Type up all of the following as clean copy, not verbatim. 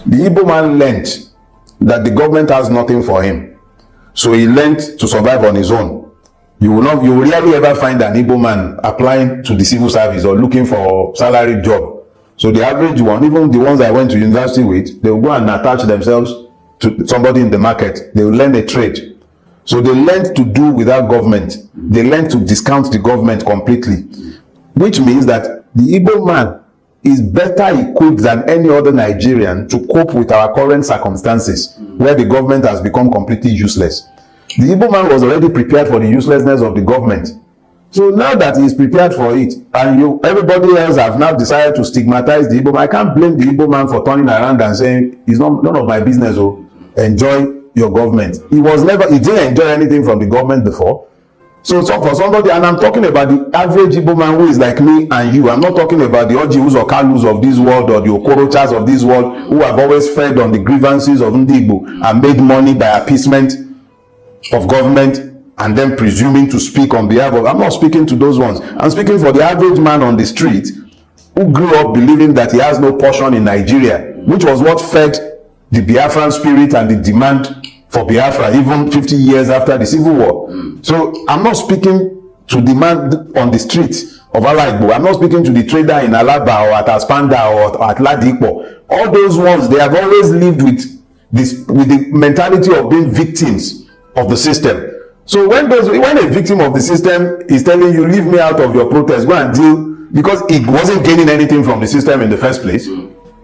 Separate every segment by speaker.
Speaker 1: The Igbo man learned that the government has nothing for him. So he learned to survive on his own. You will rarely ever find an Igbo man applying to the civil service or looking for a salary job. So the average one, even the ones I went to university with, they will go and attach themselves to somebody in the market. They will learn a trade. So they learned to do without government. They learned to discount the government completely. Which means that the Igbo man is better equipped than any other Nigerian to cope with our current circumstances, where the government has become completely useless. The Igbo man was already prepared for the uselessness of the government. So now that he is prepared for it, and everybody else have now decided to stigmatize the Igbo man, I can't blame the Igbo man for turning around and saying, it's none of my business, oh, enjoy your government. He didn't enjoy anything from the government before. So for somebody, and I'm talking about the average Igbo man who is like me and you. I'm not talking about the Ojibos or Kalus of this world or the Okorochas of this world who have always fed on the grievances of Ndi Igbo and made money by appeasement of government and then presuming to speak on behalf of. I'm not speaking to those ones. I'm speaking for the average man on the street who grew up believing that he has no portion in Nigeria, which was what fed the Biafran spirit and the demand for Biafra even 50 years after the Civil War. So I'm not speaking to the man on the street of Alaigbo. I'm not speaking to the trader in Alaba or at Aspanda or at Ladipo. All those ones, they have always lived with the mentality of being victims of the system. So when a victim of the system is telling you, leave me out of your protest, go and deal, because it wasn't gaining anything from the system in the first place.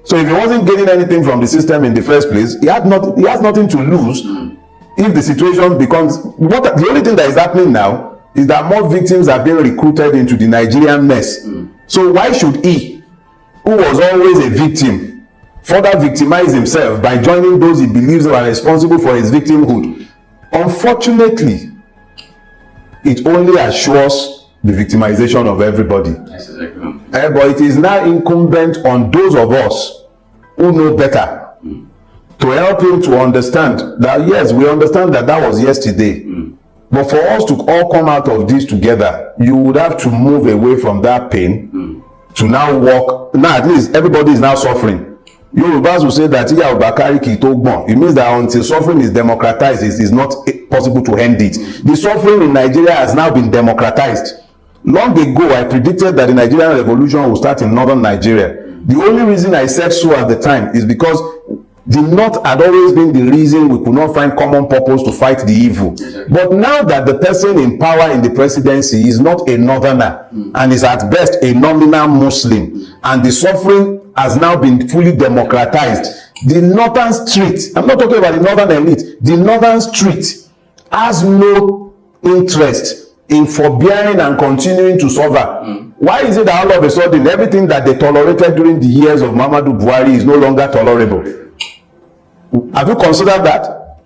Speaker 1: So if he wasn't getting anything from the system in the first place, he has nothing to lose if the situation becomes... The only thing that is happening now is that more victims are being recruited into the Nigerian mess. So why should he, who was always a victim, further victimize himself by joining those he believes are responsible for his victimhood? Unfortunately, it only assures the victimization of everybody. But it is now incumbent on those of us who know better to help him to understand that, yes, we understand that that was yesterday. But for us to all come out of this together, you would have to move away from that pain to now walk. Now at least everybody is now suffering. Yorubas will say that it means that until suffering is democratized, it is not possible to end it. The suffering in Nigeria has now been democratized. Long ago, I predicted that the Nigerian revolution will start in northern Nigeria. The only reason I said so at the time is because the North had always been the reason we could not find common purpose to fight the evil. But now that the person in power in the presidency is not a northerner and is at best a nominal Muslim, and the suffering has now been fully democratized, the northern street, I'm not talking about the northern elite, the northern street has no interest in forbearing and continuing to suffer. Why is it that all of a sudden everything that they tolerated during the years of Muhammadu Buhari is no longer tolerable? Have you considered that?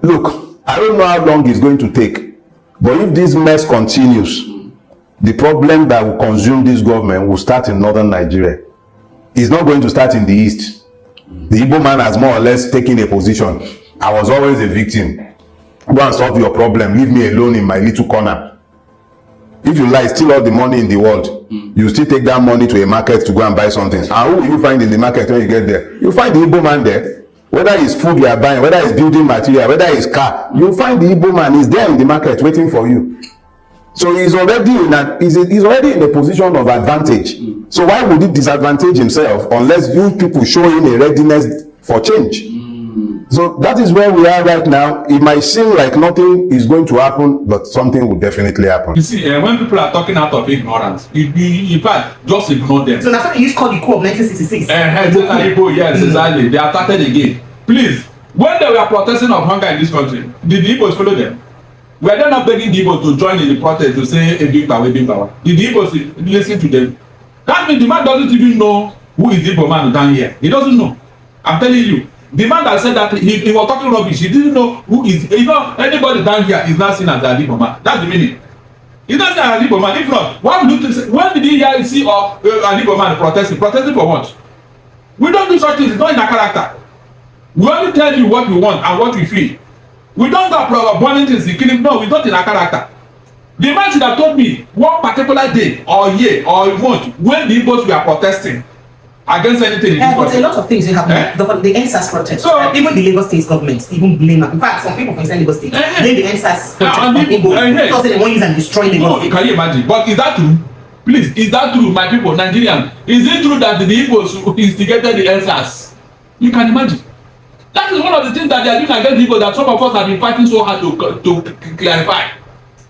Speaker 1: Look, I don't know how long it's going to take, but if this mess continues, the problem that will consume this government will start in northern Nigeria. It's not going to start in the east. The Igbo man has more or less taken a position. I was always a victim. Go and solve your problem. Leave me alone in my little corner. If you like, steal all the money in the world, you still take that money to a market to go and buy something. And who will you find in the market when you get there? You find the Igbo man there. Whether it's food you are buying, whether it's building material, whether it's car, you find the Igbo man is there in the market waiting for you. So he's already in a position of advantage. So why would he disadvantage himself unless you people show him a readiness for change? So that is where we are right now. It might seem like nothing is going to happen, but something will definitely happen.
Speaker 2: You see, when people are talking out of ignorance, in fact, just ignore them.
Speaker 3: So that's what you call the coup of 1966.
Speaker 2: Yes, exactly. They are started again. Please, when they were protesting of hunger in this country, did the Igbos follow them? Were they not begging the Igbos to join in the protest to say, Big power, Big power? Did the Igbos listen to them? That means the man doesn't even know who is the Igbo man down here. He doesn't know. I'm telling you. The man that said that he was talking rubbish, he didn't know who is, anybody down here is not seen as an Igbo man. That's the meaning. He's not seen as an Igbo man. If not, why would you say, when did he hear see an Igbo man protesting? Protesting for what? We don't do such things. It's not in our character. We only tell you what we want and what we feel. We don't go burning things, killing. No, it's not in our character. The man should have told me one particular day or year or month when the Igbos were protesting. against anything in this
Speaker 3: But
Speaker 2: country.
Speaker 3: a lot of things will happen. The NSAS protest.
Speaker 2: So-
Speaker 3: Even the Lagos State government even blame. In fact, some people from inside Lagos State blame the NSAS protest on Igbos because they want to use and destroy Lagos
Speaker 2: No,
Speaker 3: State.
Speaker 2: can you imagine? But is that true? Please, is that true, my people, Nigerian? Is it true that the Igbos instigated the NSAS? You can imagine. That is one of the things that they are doing against people that some of us have been fighting so hard to clarify.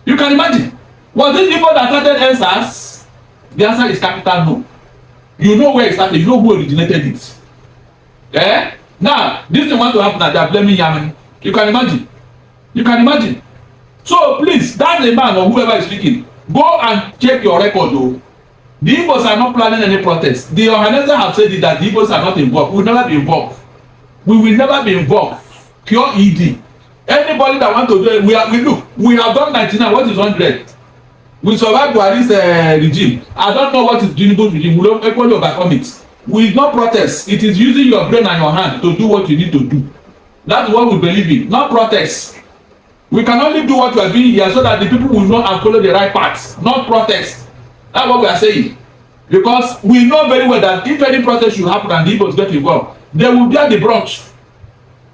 Speaker 2: You can imagine. Was it people that started NSAS? The answer is capital no. You know where it started. You know who originated it. Eh? Now, this thing want to happen and they are blaming Yamani. You can imagine. You can imagine. So please, that's a man or whoever is speaking. Go and check your record though. The Igbos are not planning any protest. The organizers have said it that the Igbos are not involved. We will never be involved. We will never be involved. Pure ED. Anybody that want to do it, we have done 99. What is 100? We survived Buhari's regime. I don't know what is Tinubu's regime. We don't equally overcome it. We will not protest. It is using your brain and your hand to do what you need to do. That's what we believe in. Not protest. We can only do what we are doing here so that the people will know and follow the right path. Not protest. That's what we are saying. Because we know very well that if any protest should happen and the Igbos get involved, they will bear the brunt.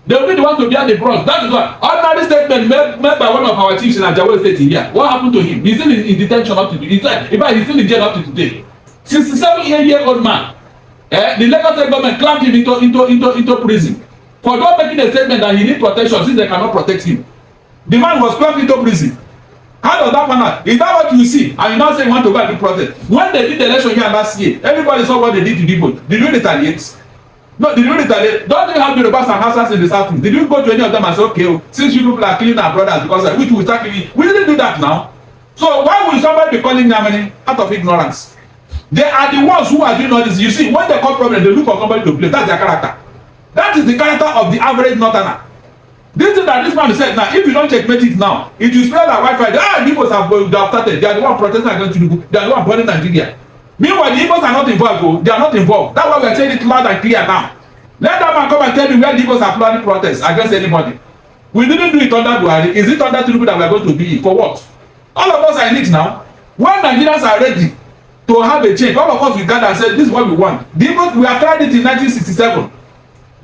Speaker 2: They will be the ones to bear the brunt. That is why ordinary statement made by one of our chiefs in Ajawa State here. What happened to him? He's still in detention up to today. In fact, he's still in jail up to today. 67-year-old man. The Lagos State government clamped him into prison for not making a statement that he needs protection since they cannot protect him. The man was clamped into prison. How does that pan out? Is that what you see? And you now say you want to go and do protest? When they did the election here last year, everybody saw what they did to people. Did you retaliate? No, did you retaliate? Don't you have the Yorubas and Hausas in the south? Did you go to any of them and say, okay, since you people are killing our brothers because which we start killing? We didn't do that now. So why will somebody be calling Yamani out of ignorance? They are the ones who are doing all this. You see, when they cause problem, they look for somebody to blame. That's their character. That is the character of the average northerner. This thing that this man said now, if you don't checkmate it now, it will spread like Wi-Fi. The Igbos have started. They are the one protesting against Tinubu. They are the one burning Nigeria. Meanwhile, the Igbos are not involved. Oh. They are not involved. That's why we are saying it loud and clear now. Let that man come and tell me where the Igbos are planning protests against anybody. We didn't do it under Buhari. Is it under Tinubu that we are going to be? For what? All of us are in it now. When Nigerians are ready to have a change, all of us will gather and say, this is what we want. The Igbos, we have tried it in 1967.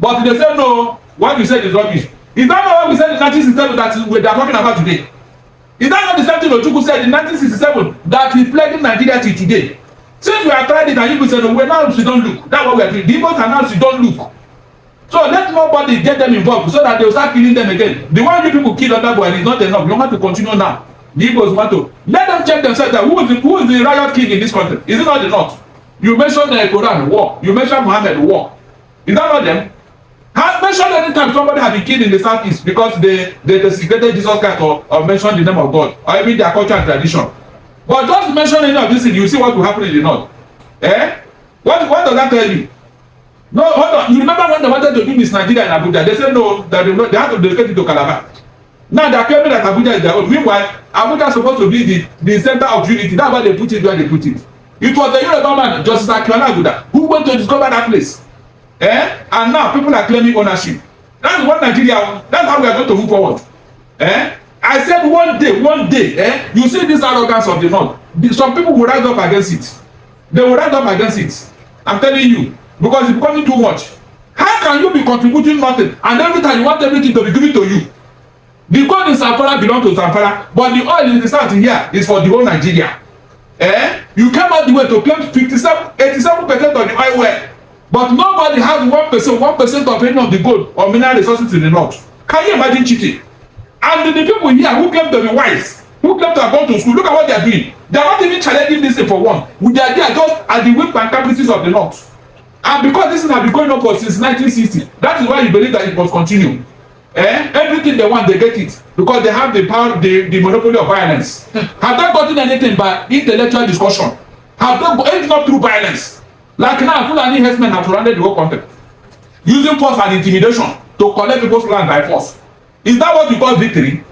Speaker 2: But they said, no, what you said is rubbish. Is that not what we said in 1967 that we are talking about today? Is that not the same thing Ojukwu said in 1967 that is plaguing Nigeria till today? Since we have tried it and you said, no, now she don't look. That's what we are doing. The Igbos are now she don't look. So let nobody get them involved so that they will start killing them again. The one you people kill under Buhari is not enough. You want to continue now. The Igbos want to. Let them check themselves that who is the riot king in this country? Is it not the North? You mentioned the Quran war. You mentioned Muhammad war. Is that not them? Have mentioned any time somebody have been killed in the southeast because they desecrated Jesus Christ or mentioned the name of God or even their culture and tradition. But just mention any of this thing, you see what will happen in the north. Eh? What does that tell you? No, hold on. You remember when they wanted to do Miss Nigeria in Abuja? They said no, that they had to dedicate it to Calabar. Now they are claiming that Abuja is their own. Meanwhile, Abuja is supposed to be the center of unity. That's why they put it where they put it. It was the Yoruba man, Justice Akiona Aguda, who went to discover that place. And now people are claiming ownership. That's what Nigeria, that's how we are going to move forward. I said one day, you see this arrogance of the north. Some people will rise up against it. They will rise up against it. I'm telling you, because it's becoming too much. How can you be contributing nothing and every time you want everything to be given to you? The gold in Zamfara belongs to Zamfara, but the oil in the south here is for the whole Nigeria. You came out the way to claim 87% of the oil well. But nobody has 1% of any of the gold or mineral resources in the north. Can you imagine cheating? And the people here who claim to be wise, who claim to have gone to school, look at what they are doing. They are not even challenging this thing for one. They are just at the whip and caprices of the north. And because this thing has been going on for since 1960, that is why you believe that it must continue. Everything they want, they get it. Because they have the power, the monopoly of violence. Have they gotten anything by intellectual discussion? Have they, it's not through violence. Like now, Fulani herdsmen have surrounded the whole country, using force and intimidation to collect people's land by force. Is that what you call victory?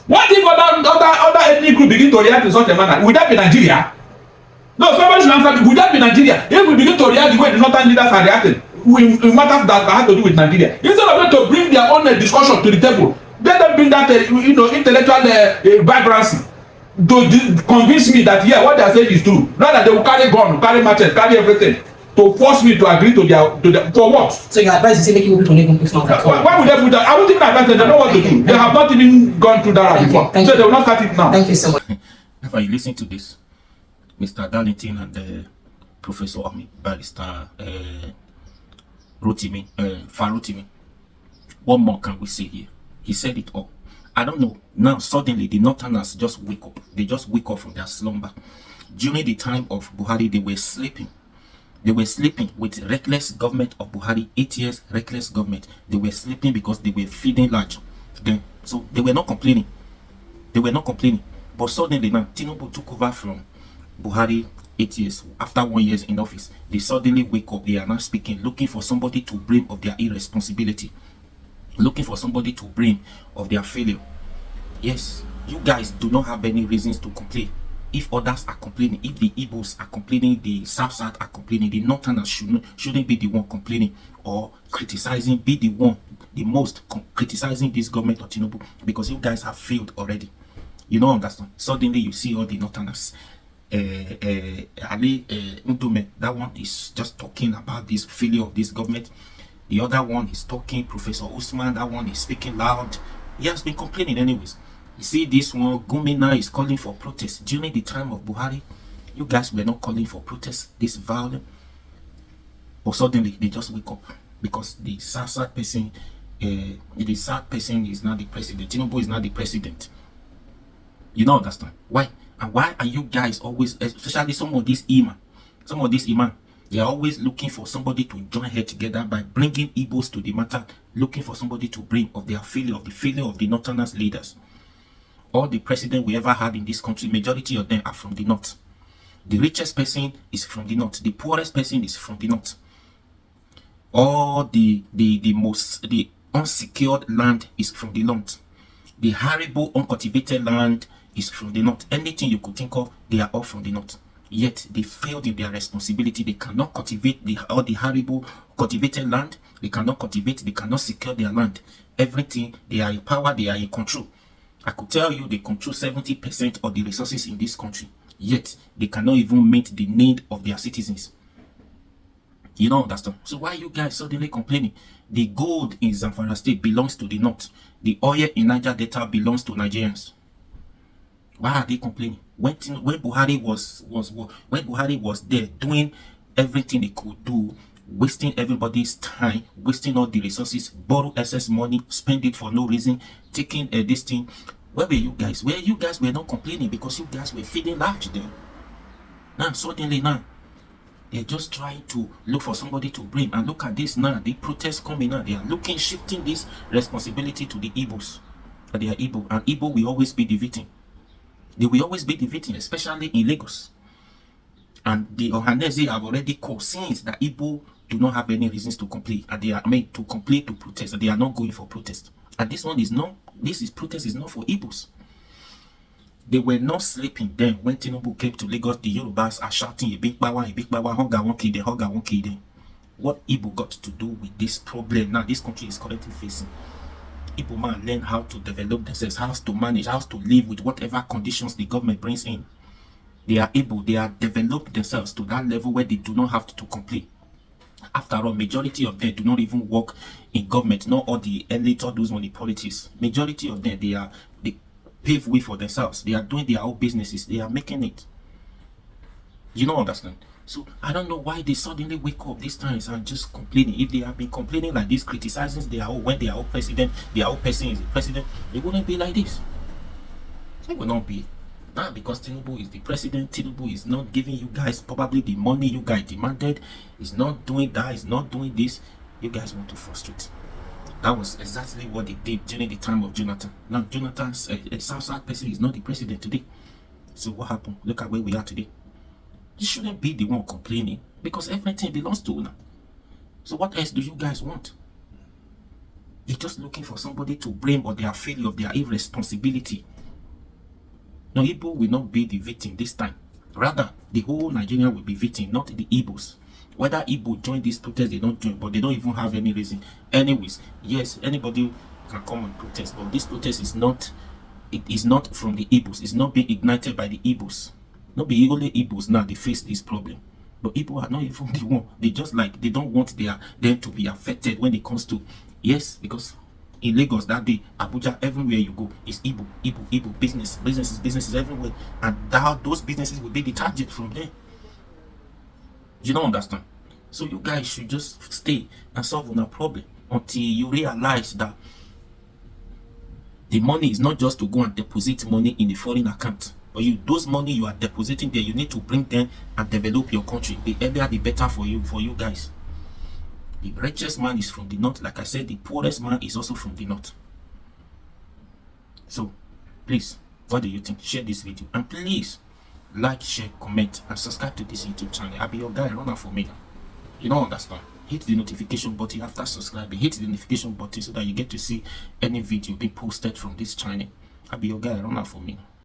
Speaker 2: What if other ethnic group begin to react in such a manner? Would that be Nigeria? No, somebody should answer me. Would that be Nigeria? If we begin to react the way the northern leaders are reacting, in matters that have to do with Nigeria, instead of them to bring their own discussion to the table, let them bring that intellectual vibrancy to convince me that what they are saying is true. Not that they will carry gun, carry matches, carry everything to force me to agree to their for what?
Speaker 3: So your advice is to make people to even put not at all.
Speaker 2: Why would they put that? I don't even advise them. They know what to do. They have not even gone through that before, so they will not start it now.
Speaker 3: Thank you so much.
Speaker 4: If you listen to this, Mr. Darlington and Professor Barrister Farotimi, what more can we say here? He said it all. I don't know. Now suddenly the Northerners just wake up. They just wake up from their slumber. During the time of Buhari, they were sleeping. They were sleeping with reckless government of Buhari, 8 years reckless government. They were sleeping because they were feeding large. Then, so they were not complaining. They were not complaining. But suddenly now, Tinubu took over from Buhari 8 years. After 1 year in office, they suddenly wake up. They are now speaking, looking for somebody to blame of their irresponsibility. Looking for somebody to blame of their failure. Yes, you guys do not have any reasons to complain. If others are complaining, if the Igbos are complaining, the South are complaining, the Northerners shouldn't be the one complaining or criticizing, be the one the most criticizing this government of Tinubu, because you guys have failed already. You don't understand. Suddenly you see all the Northerners. Ali Ndume, that one is just talking about this failure of this government. The other one is talking, Professor Usman, that one is speaking loud. He has been complaining anyways. You see this one, Gumina is calling for protest. During the time of Buhari, you guys were not calling for protest, this violence. But suddenly they just wake up because the sad person is not the president. Tinubu is not the president. You don't understand. Why? And why are you guys always, especially some of these imam, they are always looking for somebody to join head together by bringing Igbos to the matter, looking for somebody to bring of their failure, of the failure of the Northerners leaders. All the president we ever had in this country, majority of them are from the north. The richest person is from the north. The poorest person is from the north. All the unsecured land is from the north. The horrible uncultivated land is from the north. Anything you could think of, they are all from the north. Yet they failed in their responsibility. They cannot cultivate all the horrible cultivated land. They cannot cultivate. They cannot secure their land. Everything, they are in power. They are in control. I could tell you they control 70% of the resources in this country. Yet they cannot even meet the need of their citizens. You don't understand. So why are you guys suddenly complaining? The gold in Zamfara State belongs to the north. The oil in Niger Delta belongs to Nigerians. Why are they complaining? When Buhari was there doing everything they could do, wasting everybody's time, wasting all the resources, borrow excess money, spend it for no reason, taking this thing. Where were you guys? Where you guys were not complaining because you guys were feeding large there. Now suddenly now, they're just trying to look for somebody to blame. And look at this now, the protests coming now. They are shifting this responsibility to the Igbos. They are Igbo, and Igbo will always be the victim. They will always be the victim, especially in Lagos. And the Ohanese have already called since that Igbo do not have any reasons to complain. And they are made to complain, to protest. And they are not going for protest. And this one is not, protest is not for Igbos. They were not sleeping then when Tinubu came to Lagos. The Yorubas are shouting, a big power, hunger won't kill them, hunger won't kill them. What Igbo got to do with this problem now this country is currently facing? Igbo man learn how to develop themselves, how to manage, how to live with whatever conditions the government brings in. They are able, they are developed themselves to that level where they do not have to complain. After all, majority of them do not even work in government, not all the elite or those money politics. Majority of them, they pave way for themselves. They are doing their own businesses. They are making it. You don't understand? So I don't know why they suddenly wake up these times and just complaining. If they have been complaining like this, criticizing their own, when their own president, their own person is the president, they wouldn't be like this. It will not be. Not because Tinubu is the president. Tinubu is not giving you guys probably the money you guys demanded. He's not doing that. He's not doing this. You guys want to frustrate. That was exactly what they did during the time of Jonathan. Now Jonathan's South person is not the president today. So what happened? Look at where we are today. You shouldn't be the one complaining because everything belongs to you. So what else do you guys want? You're just looking for somebody to blame or their failure, of their irresponsibility. No, Igbo will not be the victim this time. Rather, the whole Nigeria will be victim, not the Igbos. Whether Igbo join this protest, they don't join, but they don't even have any reason. Anyways, yes, anybody can come and protest, but this protest is not, it is not from the Igbos. It's not being ignited by the Igbos. Not be only Igbos now, they face this problem. But Igbo are not even the one. They just like, they don't want them to be affected when it comes to, yes, because in Lagos that day, Abuja, everywhere you go is Igbo businesses everywhere, and those businesses will be the target from there. You don't understand? So you guys should just stay and solve on a problem until you realize that the money is not just to go and deposit money in the foreign account, but those money you are depositing there, you need to bring them and develop your country. The earlier the better for you guys. The richest man is from the north. Like I said, the poorest man is also from the north. So please, what do you think? Share this video, and please like, share, comment, and subscribe to this YouTube channel. I'll be your guy, run out for me. You don't understand? Hit the notification button after subscribing. Hit the notification button so that you get to see any video being posted from this channel. I'll be your guy, run out for me.